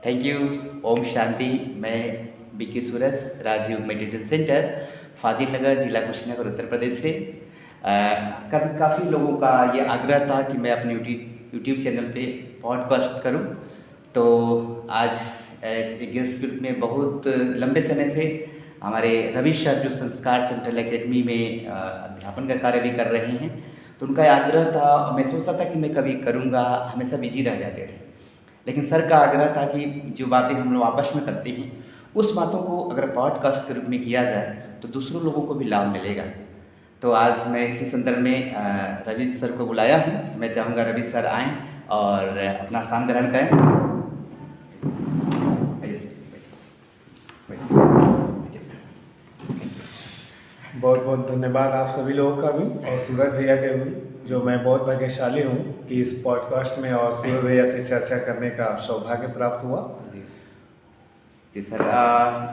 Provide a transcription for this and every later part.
Thank you. ओम शांति। मैं BK Suraj, Rajyoga meditation centre, फाजिल नगर, जिला कुशीनगर, उत्तर प्रदेश से। कभी काफ़ी लोगों का ये आग्रह था कि मैं अपने यूट्यूब चैनल पे पॉडकास्ट करूं। तो आज एक गेस्ट ग्रुप में बहुत लंबे समय से हमारे रवि सर जो संस्कार सेंट्रल एकेडमी में अध्यापन का कार्य भी कर रहे हैं, तो उनका आग्रह था। मैं सोचता था कि मैं कभी करूँगा, हमेशा बिजी रह जाते थे। लेकिन सर का आग्रह था कि जो बातें हम लोग आपस में करते हैं, उस बातों को अगर पॉडकास्ट के रूप में किया जाए तो दूसरों लोगों को भी लाभ मिलेगा। तो आज मैं इसी संदर्भ में रवि सर को बुलाया हूँ। मैं चाहूँगा रवि सर आएँ और अपना स्थान ग्रहण करें। आइए सर, बहुत बहुत धन्यवाद आप सभी लोगों का भी और सूरज भैया के भी, जो मैं बहुत भाग्यशाली हूँ कि इस पॉडकास्ट में और सूरज भैया से चर्चा करने का सौभाग्य प्राप्त हुआ। जी सर।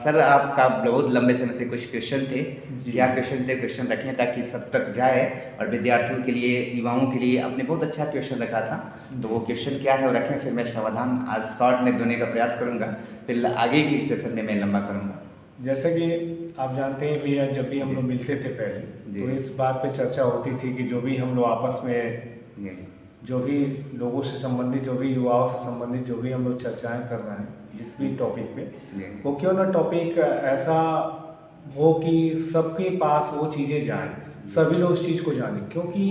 सर आपका बहुत लंबे समय से कुछ क्वेश्चन थे। क्या क्वेश्चन थे? क्वेश्चन रखें ताकि सब तक जाए और विद्यार्थियों के लिए, युवाओं के लिए आपने बहुत अच्छा क्वेश्चन रखा था। तो वो क्वेश्चन क्या है वो रखें, फिर मैं समाधान आज शॉर्ट में देने का प्रयास करूँगा, फिर आगे की सेशन में मैं लंबा करूँगा। जैसे कि आप जानते हैं भैया, जब भी हम लोग मिलते थे पहले तो इस बात पे चर्चा होती थी कि जो भी हम लोग आपस में जो भी लोगों से संबंधित, जो भी युवाओं से संबंधित जो भी हम लोग चर्चाएं कर रहे हैं जिस भी टॉपिक पे, वो क्यों ना टॉपिक ऐसा हो कि सबके पास वो चीज़ें जाएं, सभी लोग उस चीज़ को जानें। क्योंकि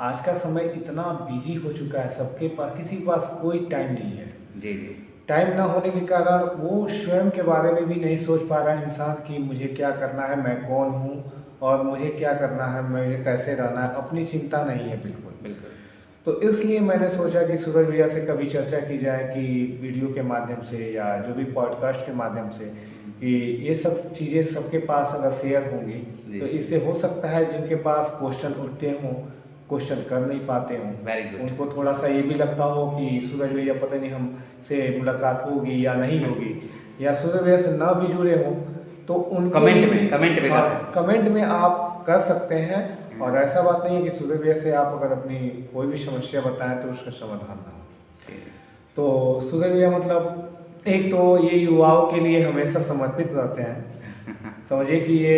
आज का समय इतना बिजी हो चुका है, सबके पास, किसी के पास कोई टाइम नहीं है। जी जी। टाइम ना होने के कारण वो स्वयं के बारे में भी नहीं सोच पा रहा है इंसान कि मुझे क्या करना है, मैं कौन हूँ और मुझे क्या करना है, मुझे कैसे रहना है, अपनी चिंता नहीं है बिल्कुल। तो इसलिए मैंने सोचा कि सूरज भैया से कभी चर्चा की जाए कि वीडियो के माध्यम से या जो भी पॉडकास्ट के माध्यम से, कि ये सब चीज़ें सबके पास अगर शेयर होंगी तो इससे हो सकता है जिनके पास क्वेश्चन उठते हों, क्वेश्चन कर नहीं पाते हों, उनको थोड़ा सा ये भी लगता हो कि सूरज भैया पता नहीं हमसे मुलाकात होगी या नहीं होगी, या सूरज भैया से ना भी जुड़े हों तो उन कमेंट में आप कर सकते हैं। और ऐसा बात नहीं है कि सूरज भैया से आप अगर अपनी कोई भी समस्या बताएं तो उसका समाधान ना हो। तो सूरज भैया मतलब एक तो ये युवाओं के लिए हमेशा समर्पित रहते हैं। समझिए कि ये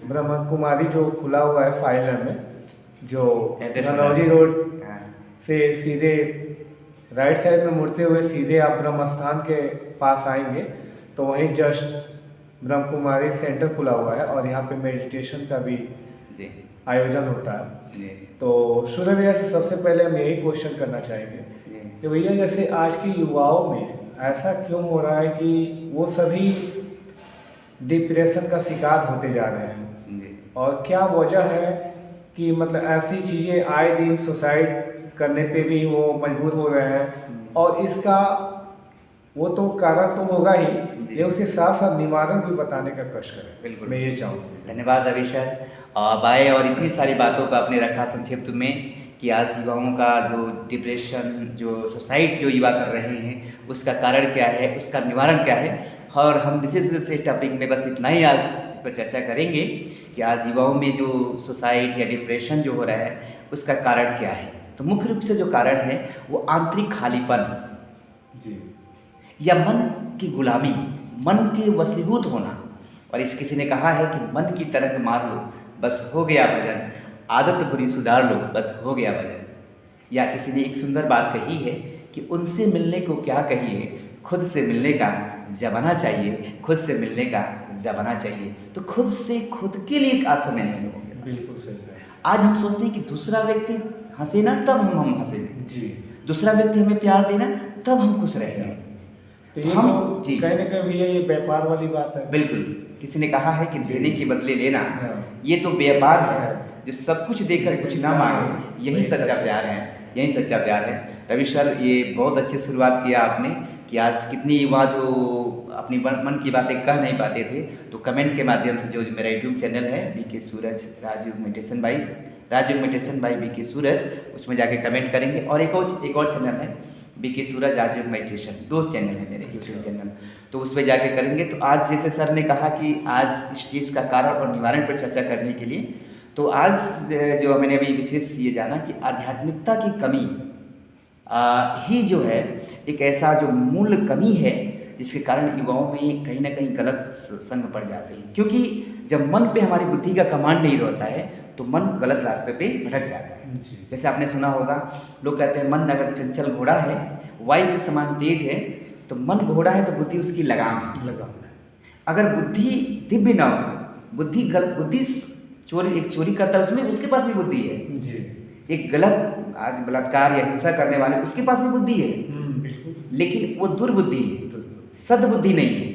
ब्रह्म कुमारी जो खुला हुआ है फाइलर में, जो नलौजी रोड से सीधे राइट साइड में मुड़ते हुए सीधे आप ब्रह्म स्थान के पास आएंगे तो वहीं जस्ट ब्रह्म कुमारी सेंटर खुला हुआ है और यहाँ पे मेडिटेशन का भी आयोजन होता है। तो सूरज भैया से सबसे पहले हम यही क्वेश्चन करना चाहेंगे कि भैया जैसे आज के युवाओं में ऐसा क्यों हो रहा है कि वो सभी डिप्रेशन का शिकार होते जा रहे हैं, और क्या वजह है कि मतलब ऐसी चीज़ें आए दिन सुसाइड करने पे भी वो मजबूर हो रहे हैं, और इसका वो तो कारण तो होगा ही, ये उसके साथ साथ निवारण भी बताने का कष्ट करें। बिल्कुल, मैं ये चाहूँगा। धन्यवाद रवि सर। बाय और इतनी सारी बातों का आपने रखा संक्षिप्त में कि आज युवाओं का जो डिप्रेशन, जो सुसाइड जो युवा कर रहे हैं, उसका कारण क्या है, उसका निवारण क्या है। और हम विशेष रूप से इस टॉपिक में बस इतना ही आज इस पर चर्चा करेंगे कि आज युवाओं में जो सुसाइड या डिप्रेशन जो हो रहा है उसका कारण क्या है। तो मुख्य रूप से जो कारण है वो आंतरिक खालीपन या मन की गुलामी, मन के वशीभूत होना। और इस किसी ने कहा है कि मन की तरंग मार लो बस हो गया भजन, आदत बुरी सुधार लो बस हो गया भजन। या किसी ने एक सुंदर बात कही है कि उनसे मिलने को क्या कहिए, खुद से मिलने का जमाना चाहिए, खुद से मिलने का जमाना चाहिए। तो खुद से खुद के लिए आज समय नहीं होगा। बिल्कुल सही है। आज हम सोचते हैं कि दूसरा व्यक्ति हंसे ना तब हम हंसेंगे जी, दूसरा व्यक्ति हमें प्यार देना तब हम खुश रहेंगे। तो ये हम कहीं ना कहीं भैया ये व्यापार वाली बात है। बिल्कुल, किसी ने कहा है कि देने के बदले लेना, ये तो व्यापार है। जो सब कुछ देकर कुछ ना मांगे, यही सच्चा प्यार है, यही सच्चा प्यार है। रवि सर, ये बहुत अच्छी शुरुआत किया आपने कि आज कितनी युवा जो अपनी मन की बातें कह नहीं पाते थे, तो कमेंट के माध्यम से जो मेरा यूट्यूब चैनल है BK Suraj Rajyoga meditation by BK Suraj, उसमें जाके कमेंट करेंगे। और एक और चैनल है BK Suraj Rajyoga meditation, 2 channel है मेरे यूट्यूब चैनल, तो उस पर जाके करेंगे। तो आज जैसे सर ने कहा कि आज इस चीज़ का कारण और निवारण पर चर्चा करने के लिए, तो आज जो मैंने अभी विशेष ये जाना कि आध्यात्मिकता की कमी ही जो है एक ऐसा जो मूल कमी है जिसके कारण युवाओं में कहीं ना कहीं गलत संग पड़ जाते हैं, क्योंकि जब मन पे हमारी बुद्धि का कमांड नहीं रहता है तो मन गलत रास्ते पे भटक जाता है। जैसे आपने सुना होगा, लोग कहते हैं मन अगर चंचल घोड़ा है, वायु के समान तेज है, तो मन घोड़ा है तो बुद्धि उसकी लगाम है। अगर बुद्धि दिव्य ना हो, बुद्धि चोरी करता है, उसमें उसके पास भी बुद्धि है जी। एक गलत आज बलात्कार या हिंसा करने वाले उसके पास भी बुद्धि है, लेकिन वो दुर्बुद्धि है, सद्बुद्धि नहीं है।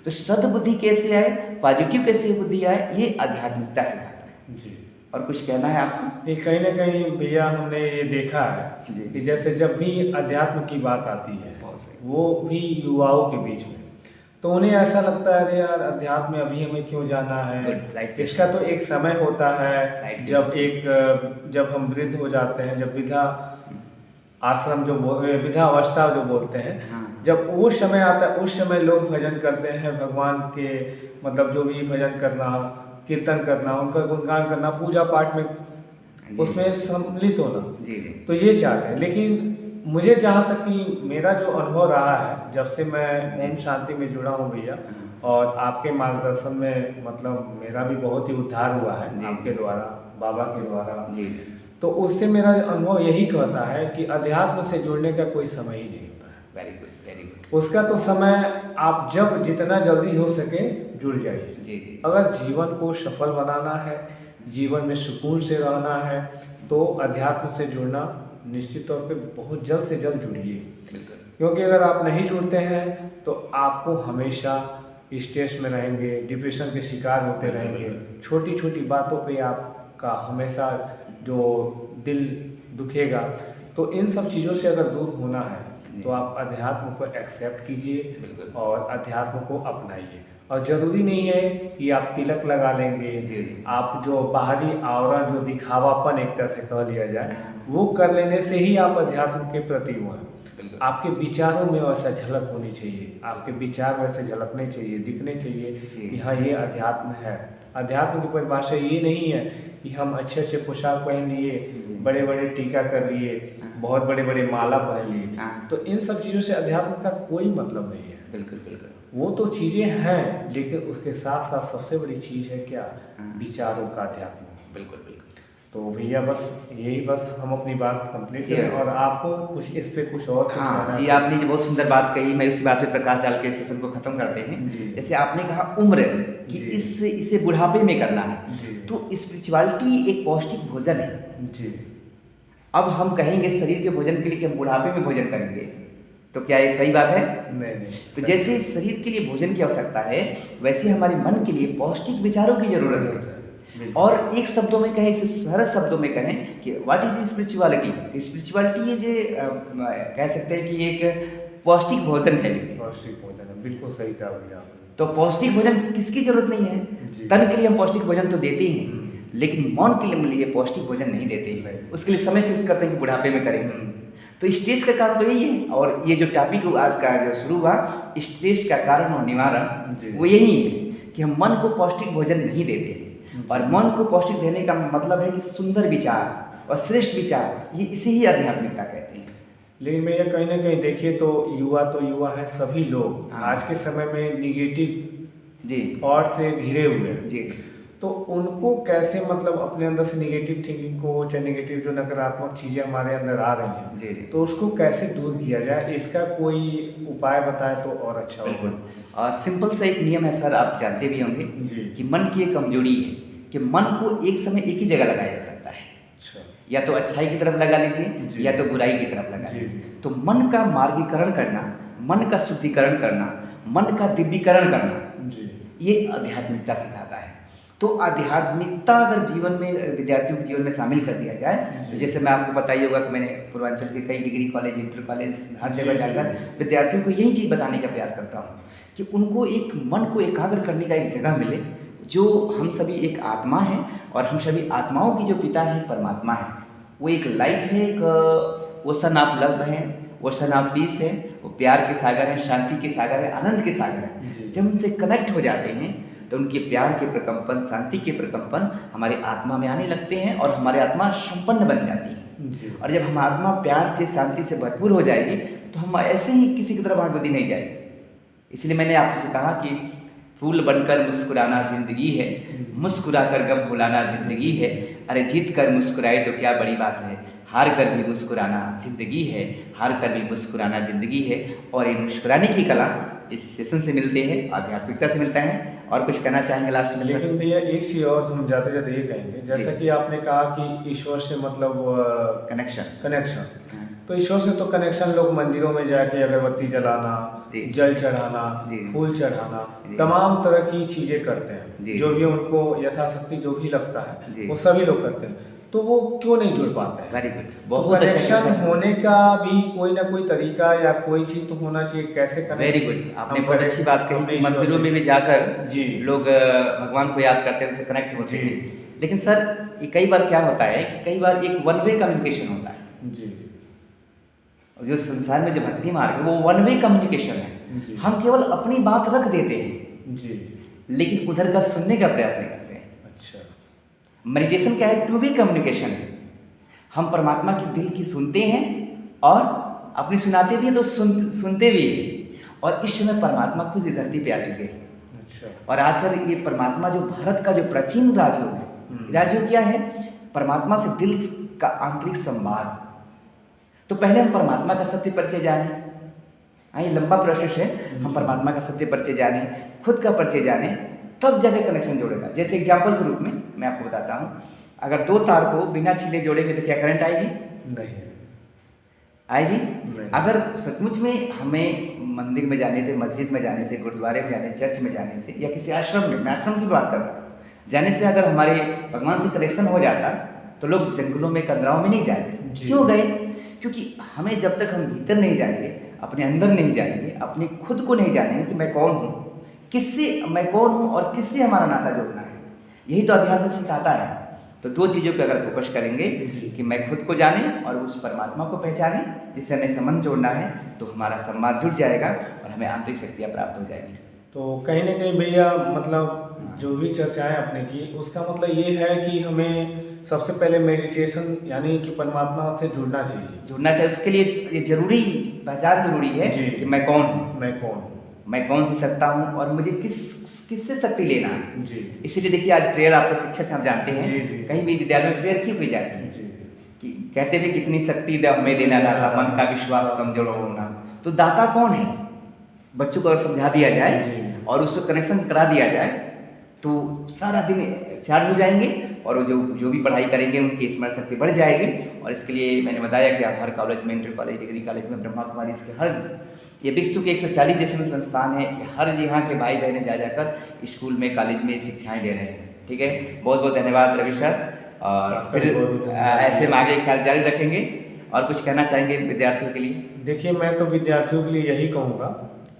तो सद्बुद्धि कैसे आए, पॉजिटिव कैसे बुद्धि आए, ये आध्यात्मिकता सिखाता है जी। और कुछ कहना है आपको? ये कहीं ना कहीं भैया हमने ये देखा है कि जैसे जब भी अध्यात्म की बात आती है, वो भी युवाओं के बीच में, तो उन्हें ऐसा लगता है अरे यार अध्यात्म में अभी हमें क्यों जाना है। इसका तो एक समय होता है जब हम वृद्ध हो जाते हैं, जब वृद्धा आश्रम वृद्धा अवस्था जो बोलते हैं, जब वो समय आता है, उस समय लोग भजन करते हैं भगवान के, मतलब जो भी भजन करना, कीर्तन करना, उनका गुणगान करना, पूजा पाठ में उसमें सम्मिलित होना, तो ये चाहते हैं। लेकिन मुझे जहाँ तक कि मेरा जो अनुभव रहा है, जब से मैं ओम शांति में जुड़ा हूँ भैया, और आपके मार्गदर्शन में मतलब मेरा भी बहुत ही उद्धार हुआ है आपके द्वारा, बाबा के द्वारा, तो उससे मेरा अनुभव यही कहता है कि अध्यात्म से जुड़ने का कोई समय ही नहीं होता है। Very good, very good. उसका तो समय आप जब जितना जल्दी हो सके जुड़ जाइए जी। अगर जीवन को सफल बनाना है, जीवन में सुकून से रहना है, तो अध्यात्म से जुड़ना निश्चित तौर पे बहुत जल्द से जल्द जुड़िए। क्योंकि अगर आप नहीं जुड़ते हैं तो आपको हमेशा स्ट्रेस में रहेंगे, डिप्रेशन के शिकार होते रहेंगे, छोटी छोटी बातों पे आपका हमेशा जो दिल दुखेगा। तो इन सब चीज़ों से अगर दूर होना है तो आप अध्यात्म को एक्सेप्ट कीजिए और अध्यात्म को अपनाइए। और ज़रूरी नहीं है कि आप तिलक लगा लेंगे, आप जो बाहरी आवरण जो दिखावापन एक तरह से कह लिया जाए, वो कर लेने से ही आप अध्यात्म के प्रति वो हैं। आपके विचारों में वैसा झलक होनी चाहिए, आपके विचार वैसे झलकने चाहिए, दिखने चाहिए कि हाँ ये अध्यात्म है। अध्यात्म की परिभाषा ये नहीं है कि हम अच्छे अच्छे पोशाक पहन लिए, बड़े बड़े टीका कर लिए, बहुत बड़े बड़े माला पहन लिए, तो इन सब चीज़ों से अध्यात्म का कोई मतलब नहीं है। बिल्कुल बिल्कुल, वो तो चीज़ें हैं, लेकिन उसके साथ साथ सबसे बड़ी चीज़ है क्या, विचारों का अध्यात्म। बिल्कुल बिल्कुल। तो भैया बस हम अपनी बात कंप्लीट करें और आपको कुछ इस पे कुछ और जी, आपने जो बहुत सुंदर बात कही, मैं उसी बात पे प्रकाश डाल के सेशन को खत्म करते हैं। जैसे आपने कहा उम्र कि इसे बुढ़ापे में करना है, तो स्पिरिचुअलिटी एक पौष्टिक भोजन है जी। अब हम कहेंगे शरीर के भोजन के लिए कि हम बुढ़ापे में भोजन करेंगे, तो क्या ये सही बात है? नहीं। तो जैसे शरीर के लिए भोजन की आवश्यकता है, वैसे हमारे मन के लिए पौष्टिक विचारों की जरूरत है। और एक शब्दों में कहें, इसे सरल शब्दों में कहें कि व्हाट इज स्पिरिचुअलिटी। स्पिरिचुअलिटी ये जो कह सकते हैं कि एक पौष्टिक भोजन है। पौष्टिक भोजन है, बिल्कुल सही कहा भैया। तो पौष्टिक भोजन किसकी जरूरत नहीं है? तन के लिए हम पौष्टिक भोजन तो देते ही हैं, लेकिन मन के लिए पौष्टिक भोजन नहीं देते हैं। उसके लिए समय फिक्स करते हैं कि बुढ़ापे में करेंगे। तो स्ट्रेस का कारण तो यही है। और ये जो टॉपिक आज का जो शुरू हुआ, स्ट्रेस का कारण और निवारण, वो यही है कि हम मन को पौष्टिक भोजन नहीं देते हैं। और मन को पौष्टिक देने का मतलब है कि सुंदर विचार और श्रेष्ठ विचार, ये इसे ही आध्यात्मिकता कहते हैं। लेकिन भैया कहीं ना कहीं देखिए तो युवा है, सभी लोग आज के समय में निगेटिव थॉट से घिरे हुए हैं जी। तो उनको कैसे मतलब अपने अंदर से निगेटिव थिंकिंग को, चाहे निगेटिव जो नकारात्मक चीज़ें हमारे अंदर आ रही हैं जी, तो उसको कैसे दूर किया जाए, इसका कोई उपाय बताए तो और अच्छा होगा। सिंपल सा एक नियम है सर, आप जानते भी होंगे कि मन की एक कमजोरी है कि मन को एक समय एक ही जगह लगाया जा सकता है। अच्छा। या तो अच्छाई की तरफ लगा लीजिए या तो बुराई की तरफ लगा लीजिए। तो मन का मार्गीकरण करना, मन का शुद्धिकरण करना, मन का दिव्यीकरण करना, ये आध्यात्मिकता सिखाता है। तो आध्यात्मिकता अगर जीवन में, विद्यार्थियों के जीवन में शामिल कर दिया जाए, तो जैसे मैं आपको पता ही होगा कि मैंने पूर्वांचल के कई डिग्री कॉलेज, इंटर कॉलेज, हर जगह जाकर विद्यार्थियों को यही चीज़ बताने का प्रयास करता हूँ कि उनको एक मन को एकाग्र करने का एक जगह मिले, जो हम सभी एक आत्मा है और हम सभी आत्माओं की जो पिता है परमात्मा है। वो एक लाइट है, एक ओशन ऑफ लव है, ओशन ऑफ पीस है, वो प्यार के सागर हैं, शांति के सागर है, आनंद के सागर है। जब उनसे कनेक्ट हो जाते हैं तो उनके प्यार के प्रकंपन, शांति के प्रकंपन हमारे आत्मा में आने लगते हैं और हमारी आत्मा संपन्न बन जाती है। जी। और जब हम आत्मा प्यार से, शांति से भरपूर हो जाएगी तो हम ऐसे ही किसी की तरफ आत्मबुद्धि नहीं जाएगी। इसलिए मैंने आपसे कहा कि फूल बनकर मुस्कुराना ज़िंदगी है, मुस्कुरा कर गम भुलाना ज़िंदगी है। अरे जीत कर मुस्कुराए तो क्या बड़ी बात है, हार कर भी मुस्कुराना ज़िंदगी है, हार कर भी मुस्कुराना ज़िंदगी है। और ये मुस्कुराने की कला इस सेशन से मिलते हैं, आध्यात्मिकता से मिलता है। और कुछ कहना चाहेंगे लास्ट में सर? लेकिन भैया एक चीज़ और हम जाते जाते ये कहेंगे, जैसा कि आपने कहा कि ईश्वर से मतलब कनेक्शन, तो ईश्वर से तो कनेक्शन लोग मंदिरों में जाके अगरबत्ती जलाना, जल चढ़ाना, फूल चढ़ाना, तमाम तरह की चीज़ें करते हैं, जो भी उनको यथाशक्ति जो भी लगता है वो सभी लोग करते हैं। तो वो क्यों नहीं जुड़ पाते हैं? वेरी गुड, तो बहुत अच्छा कनेक्शन होने का भी कोई ना कोई तरीका या कोई चीज़ तो होना चाहिए। कैसे कनेक्ट? वेरी गुड, आपने बहुत अच्छी बात कही कि मंदिरों में भी जाकर लोग भगवान को याद करते हैं, उनसे कनेक्ट होते हैं। लेकिन सर ये कई बार क्या होता है कि कई बार एक वन वे कम्युनिकेशन होता है जी। जो संसार में जो भक्ति मार्ग है वो वन वे कम्युनिकेशन है। हम केवल अपनी बात रख देते हैं जी, लेकिन उधर का सुनने का प्रयास नहीं करते हैं। अच्छा। मेडिटेशन क्या है? टू वे कम्युनिकेशन है। हम परमात्मा की दिल की सुनते हैं और अपनी सुनाते भी हैं तो सुनते भी हैं। और इस समय परमात्मा खुद इस धरती पे आ चुके हैं। अच्छा। और आकर ये परमात्मा जो भारत का जो प्राचीन राजयोग है, राजयोग क्या है? परमात्मा से दिल का आंतरिक संवाद। तो पहले हम परमात्मा का सत्य परिचय जाने, ये लंबा प्रोसेस है। हम परमात्मा का सत्य परिचय जाने, खुद का परिचय जाने, तब जाकर कनेक्शन जोड़ेगा। जैसे एग्जाम्पल के रूप में मैं आपको बताता हूँ, अगर दो तार को बिना छीले जोड़ेंगे तो क्या करंट आएगी? नहीं आएगी। नहीं। अगर सचमुच में हमें मंदिर में जाने से, मस्जिद में जाने से, गुरुद्वारे में जाने, चर्च में जाने से, या किसी आश्रम में, मैं आश्रम की बात कर रहा हूँ, जाने से अगर हमारे भगवान से कनेक्शन हो जाता तो लोग जंगलों में, कंदराओं में नहीं जाते। क्यों गए? क्योंकि हमें जब तक हम भीतर नहीं जाएंगे, अपने अंदर नहीं जाएंगे, अपने खुद को नहीं जानेंगे कि मैं कौन हूँ, किससे मैं कौन हूँ और किससे हमारा नाता जोड़ना है, यही तो अध्यात्म सिखाता है। तो दो चीज़ों पे अगर फोकस करेंगे कि मैं खुद को जाने और उस परमात्मा को पहचाने जिससे हमें संबंध जोड़ना है, तो हमारा संवाद जुड़ जाएगा और हमें आंतरिक शक्तियाँ प्राप्त हो जाएंगी। तो कहीं ना कहीं भैया मतलब जो भी चर्चाएं आपने की, उसका मतलब ये है कि हमें सबसे पहले मेडिटेशन यानी कि परमात्मा से जुड़ना चाहिए। उसके लिए ये जरूरी पहचान जरूरी है कि मैं कौन हूँ, मैं कौन सी सत्ता हूँ और मुझे किससे शक्ति लेना है जी। इसीलिए देखिए आज प्रेयर, आप तो शिक्षक हम जानते हैं जी। कहीं भी विद्यालय में प्रेयर क्यों की जाती है जी। कि कहते भी कितनी शक्ति हमें देना दाता, मन का विश्वास कमजोर होना। तो दाता कौन है? बच्चों को अगर समझा दिया जाए और उसको कनेक्शन करा दिया जाए तो सारा दिन चार्ज हो जाएंगे और जो भी पढ़ाई करेंगे उनकी स्मरण शक्ति बढ़ जाएगी। और इसके लिए मैंने बताया कि आप हर कॉलेज में, इंटर कॉलेज, डिग्री कॉलेज में ब्रह्मा कुमारी इसके हर ये विश्व के 140 देशों में संस्थान है, हर यहाँ के भाई बहने जा जाकर स्कूल में, कॉलेज में शिक्षाएं ले रहे हैं। ठीक है, बहुत बहुत धन्यवाद रवि सर। और फिर ऐसे हम आगे जारी रखेंगे। और कुछ कहना चाहेंगे विद्यार्थियों के लिए? देखिए, मैं तो विद्यार्थियों के लिए यही कहूँगा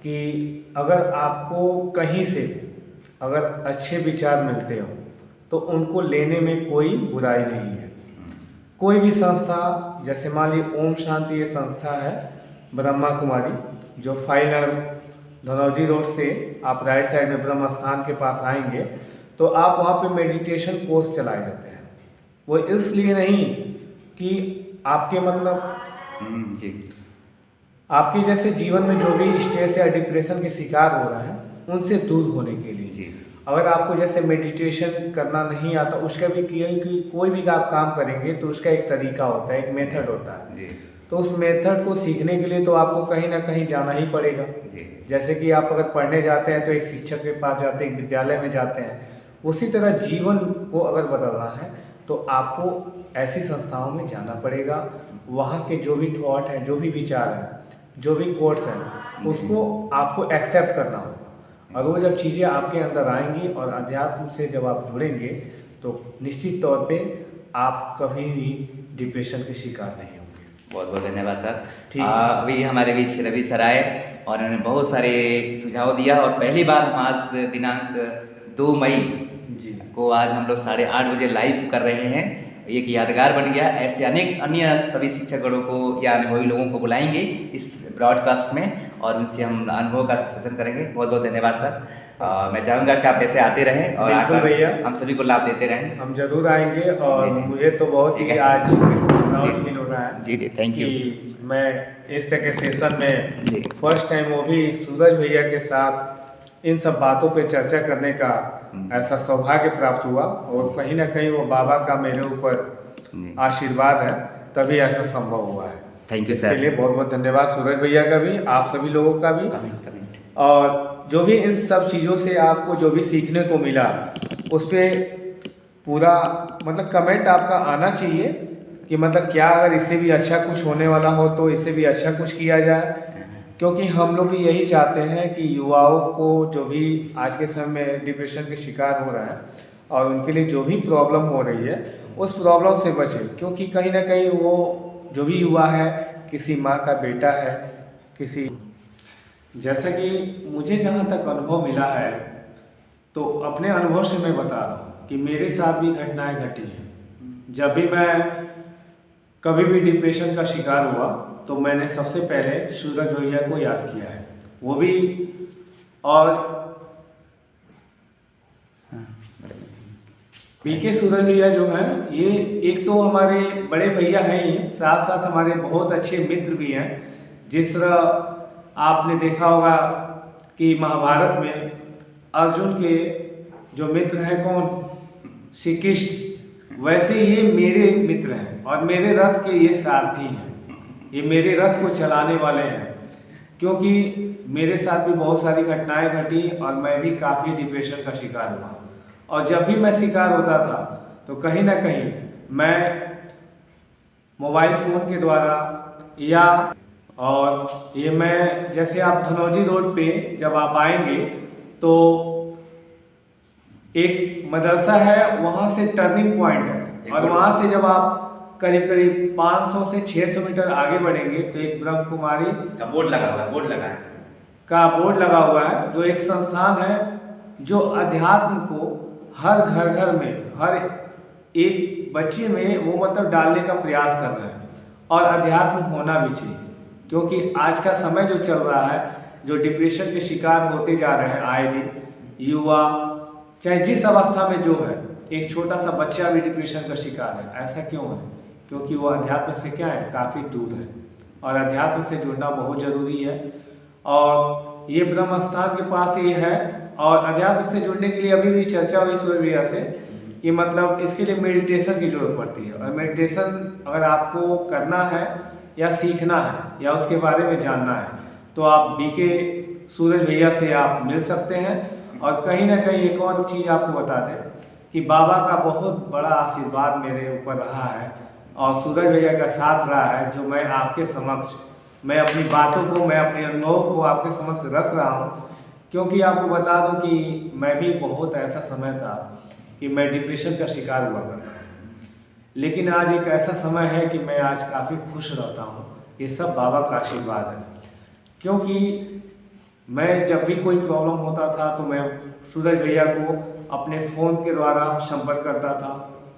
कि अगर आपको कहीं से अगर अच्छे विचार मिलते हो तो उनको लेने में कोई बुराई नहीं है। कोई भी संस्था, जैसे मान ली ओम शांति ये संस्था है ब्रह्मा कुमारी, जो 5 नंबर धनौजी रोड से आप राइट साइड में ब्रह्म स्थान के पास आएंगे तो आप वहाँ पे मेडिटेशन कोर्स चलाए जाते हैं। वो इसलिए नहीं कि आपके मतलब जी आपके जैसे जीवन में जो भी स्ट्रेस या डिप्रेशन के शिकार हो रहा है उनसे दूर होने के लिए जी। अगर आपको जैसे मेडिटेशन करना नहीं आता, उसका भी कोई भी आप काम करेंगे तो उसका एक तरीका होता है, एक मेथड होता है जी। तो उस मेथड को सीखने के लिए तो आपको कहीं ना कहीं जाना ही पड़ेगा जी। जैसे कि आप अगर पढ़ने जाते हैं तो एक शिक्षक के पास जाते हैं, एक विद्यालय में जाते हैं, उसी तरह जीवन को अगर बदलना है तो आपको ऐसी संस्थाओं में जाना पड़ेगा। वहाँ के जो भी थॉट हैं, जो भी विचार हैं, जो भी कोट्स हैं, उसको आपको एक्सेप्ट करना होगा। और वो जब चीज़ें आपके अंदर आएंगी और अध्यात्म से जब आप जुड़ेंगे तो निश्चित तौर पे आप कभी भी डिप्रेशन के शिकार नहीं होंगे। बहुत बहुत धन्यवाद सर। अभी हमारे बीच रवि सर आए और उन्होंने बहुत सारे सुझाव दिया। और पहली बार हम आज दिनांक 2 मई जी को आज हम लोग 8:30 बजे लाइव कर रहे हैं। एक यादगार बन गया। ऐसे अनेक अन्य सभी शिक्षकगणों को या अनुभवी लोगों को बुलाएंगे इस ब्रॉडकास्ट में और उनसे हम अनुभव का सेशन करेंगे। बहुत बहुत धन्यवाद सर। मैं चाहूँगा कि आप ऐसे आते रहें और आकर हम सभी को लाभ देते रहें। हम जरूर आएंगे और मुझे तो बहुत ही आज प्राउड फील हो रहा है जी थैंक यू। कि मैं इस तरह के सेशन में जी फर्स्ट टाइम, वो भी सूरज भैया के साथ इन सब बातों पे चर्चा करने का ऐसा सौभाग्य प्राप्त हुआ। और कहीं ना कहीं वो बाबा का मेरे ऊपर जी आशीर्वाद है, तभी ऐसा संभव हुआ है। थैंक यू इसके सर। लिए बहुत बहुत धन्यवाद सूरज भैया का भी, आप सभी लोगों का भी। कमेंट और जो भी इन सब चीज़ों से आपको जो भी सीखने को मिला, उस पर पूरा मतलब कमेंट आपका आना चाहिए कि मतलब क्या अगर इससे भी अच्छा कुछ होने वाला हो तो इससे भी अच्छा कुछ किया जाए। क्योंकि हम लोग भी यही चाहते हैं कि युवाओं को जो भी आज के समय में डिप्रेशन के शिकार हो रहा है और उनके लिए जो भी प्रॉब्लम हो रही है उस प्रॉब्लम से बचे। क्योंकि कहीं ना कहीं वो जो भी युवा है, किसी माँ का बेटा है, किसी, जैसा कि मुझे जहाँ तक अनुभव मिला है तो अपने अनुभव से मैं बता रहा हूँ कि मेरे साथ भी घटनाएं घटी हैं। जब भी मैं कभी भी डिप्रेशन का शिकार हुआ तो मैंने सबसे पहले सूरज भैया को याद किया है, वो भी। और बीके सूरज भैया जो हैं, ये एक तो हमारे बड़े भैया हैं ही, साथ साथ हमारे बहुत अच्छे मित्र भी हैं। जिस तरह आपने देखा होगा कि महाभारत में अर्जुन के जो मित्र हैं कौन, श्री कृष्ण, वैसे ये मेरे मित्र हैं और मेरे रथ के ये सारथी हैं, ये मेरे रथ को चलाने वाले हैं। क्योंकि मेरे साथ भी बहुत सारी घटनाएं घटी और मैं भी काफ़ी डिप्रेशन का शिकार हुआ। और जब भी मैं शिकार होता था तो कहीं ना कहीं मैं मोबाइल फ़ोन के द्वारा या, और ये मैं जैसे आप धनौजी रोड पे जब आप आएंगे तो एक मदरसा है, वहाँ से टर्निंग पॉइंट है और वहाँ से जब आप करीब करीब 500 से 600 मीटर आगे बढ़ेंगे तो एक ब्रह्म कुमारी का बोर्ड लगा हुआ है, बोर्ड लगा हुआ है, जो एक संस्थान है जो अध्यात्म को हर घर घर में, हर एक बच्चे में वो मतलब डालने का प्रयास कर रहे हैं। और अध्यात्म होना भी चाहिए, क्योंकि आज का समय जो चल रहा है, जो डिप्रेशन के शिकार होते जा रहे हैं आए दिन युवा, चाहे जिस अवस्था में जो है, एक छोटा सा बच्चा भी डिप्रेशन का शिकार है। ऐसा क्यों है? क्योंकि वो अध्यात्म से क्या है, काफ़ी दूर है। और अध्यात्म से जुड़ना बहुत ज़रूरी है। और ये ब्रह्म स्थान के पास ये है। और अध्यात्म से जुड़ने के लिए अभी भी चर्चा हुई सूर्य भैया से कि मतलब इसके लिए मेडिटेशन की ज़रूरत पड़ती है। और मेडिटेशन अगर आपको करना है या सीखना है या उसके बारे में जानना है तो आप बीके सूरज भैया से आप मिल सकते हैं। और कहीं ना कहीं एक और चीज़ आपको बता दें कि बाबा का बहुत बड़ा आशीर्वाद मेरे ऊपर रहा है और सूरज भैया का साथ रहा है, जो मैं आपके समक्ष, मैं अपनी बातों को, मैं अपने अनुभव को आपके समक्ष रख रहा हूँ। क्योंकि आपको बता दूं कि मैं भी बहुत ऐसा समय था कि मैं डिप्रेशन का शिकार हुआ करता था, लेकिन आज एक ऐसा समय है कि मैं आज काफ़ी खुश रहता हूँ। ये सब बाबा का आशीर्वाद है। क्योंकि मैं जब भी कोई प्रॉब्लम होता था तो मैं सूरज भैया को अपने फ़ोन के द्वारा संपर्क करता था,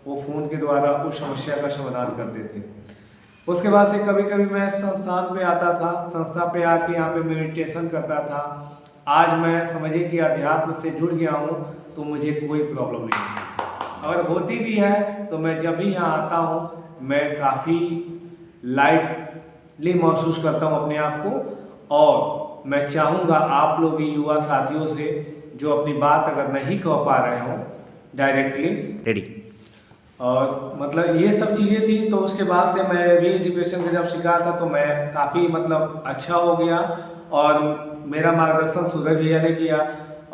वो फ़ोन के द्वारा उस समस्या का समाधान करते थे। उसके बाद से कभी कभी मैं संस्थान पे आता था, संस्था पे आके यहाँ पे मेडिटेशन करता था। आज मैं समझिए कि अध्यात्म से जुड़ गया हूँ तो मुझे कोई प्रॉब्लम नहीं है। अगर होती भी है तो मैं जब भी यहाँ आता हूँ मैं काफ़ी लाइटली महसूस करता हूँ अपने आप को। और मैं चाहूँगा आप लोग भी युवा साथियों से जो अपनी बात अगर नहीं कह पा रहे हो डायरेक्टली, रेडी, और मतलब ये सब चीज़ें थी। तो उसके बाद से मैं भी डिप्रेशन का जब शिकार था तो मैं काफ़ी मतलब अच्छा हो गया और मेरा मार्गदर्शन सूरज भैया ने किया।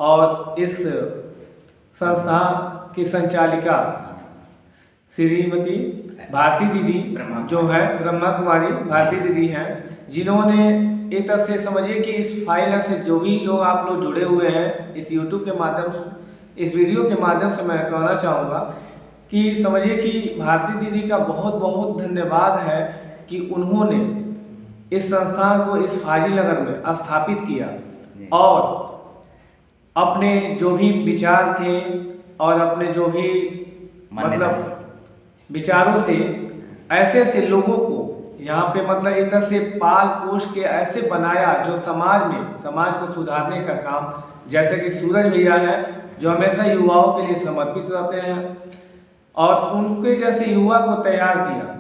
और इस संस्था की संचालिका श्रीमती भारती दीदी जो है, ब्रह्मा कुमारी भारती दीदी हैं, जिन्होंने एक तरह से समझिए कि इस फाइल से जो भी लोग आप लोग जुड़े हुए हैं इस यूट्यूब के माध्यम से, इस वीडियो के माध्यम से मैं कहना चाहूँगा कि समझिए कि भारती दीदी का बहुत बहुत धन्यवाद है कि उन्होंने इस संस्थान को इस फाजिल नगर में स्थापित किया और अपने जो भी विचार थे और अपने जो भी मतलब विचारों से ऐसे ऐसे लोगों को यहाँ पे मतलब एक तरह से पाल पोष के ऐसे बनाया जो समाज में, समाज को सुधारने का काम, जैसे कि सूरज भैया है जो हमेशा युवाओं के लिए समर्पित रहते हैं और उनके जैसे युवा को तैयार किया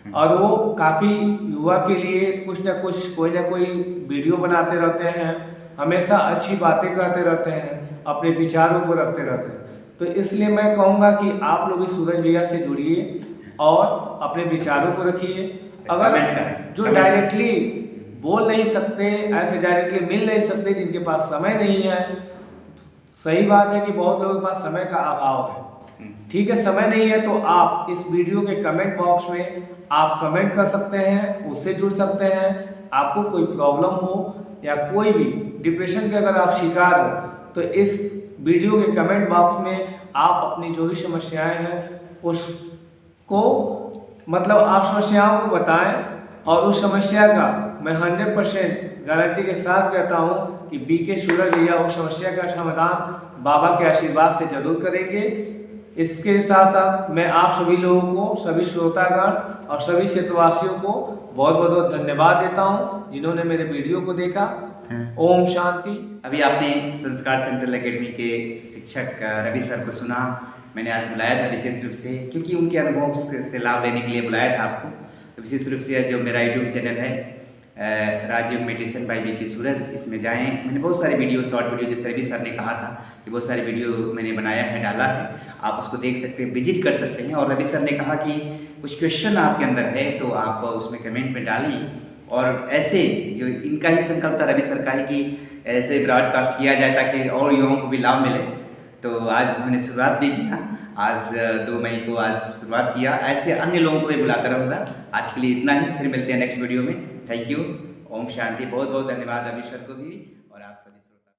और वो काफ़ी युवा के लिए कुछ ना कुछ कोई ना कोई वीडियो बनाते रहते हैं, हमेशा अच्छी बातें करते रहते हैं, अपने विचारों को रखते रहते हैं। तो इसलिए मैं कहूँगा कि आप लोग भी सूरज भैया से जुड़िए और अपने विचारों को रखिए। अगर जो डायरेक्टली बोल नहीं सकते, ऐसे डायरेक्टली मिल नहीं सकते, जिनके पास समय नहीं है, सही बात है कि बहुत लोगों के पास समय का अभाव है, ठीक है, समय नहीं है, तो आप इस वीडियो के कमेंट बॉक्स में आप कमेंट कर सकते हैं, उससे जुड़ सकते हैं। आपको कोई प्रॉब्लम हो या कोई भी डिप्रेशन के अगर आप शिकार हो, तो इस वीडियो के कमेंट बॉक्स में आप अपनी जो भी समस्याएं हैं उसको मतलब आप समस्याओं को बताएं, और उस समस्या का मैं 100% गारंटी के साथ कहता हूं कि बीके सूरज भैया उस समस्या का समाधान बाबा के आशीर्वाद से जरूर करेंगे। इसके साथ साथ मैं आप सभी लोगों को, सभी श्रोतागण और सभी क्षेत्रवासियों को बहुत बहुत धन्यवाद देता हूं जिन्होंने मेरे वीडियो को देखा। ओम शांति। अभी आपने संस्कार सेंट्रल एकेडमी के शिक्षक रवि सर को सुना। मैंने आज बुलाया था विशेष रूप से क्योंकि उनके अनुभव से लाभ लेने के लिए बुलाया था आपको। तो विशेष रूप से जो मेरा यूट्यूब चैनल है राजयोग मेडिटेशन बाय बीके सूरज, इसमें जाएं। मैंने बहुत सारे वीडियो, शॉर्ट वीडियो, जैसे रवि सर ने कहा था कि बहुत सारे वीडियो मैंने बनाया है, डाला है, आप उसको देख सकते हैं, विजिट कर सकते हैं। और रवि सर ने कहा कि कुछ क्वेश्चन आपके अंदर है तो आप उसमें कमेंट में डालिए। और ऐसे जो इनका ही संकल्प था रवि सर का है कि ऐसे ब्रॉडकास्ट किया जाए ताकि और युवाओं को भी लाभ मिले। तो आज मैंने शुरुआत भी किया, आज 2 मई को आज शुरुआत किया। ऐसे अन्य लोगों को भी बुलाता रहूँगा। आज के लिए इतना ही, फिर मिलते हैं नेक्स्ट वीडियो में। Thank you. ओम शांति। बहुत बहुत धन्यवाद रवि सर को भी।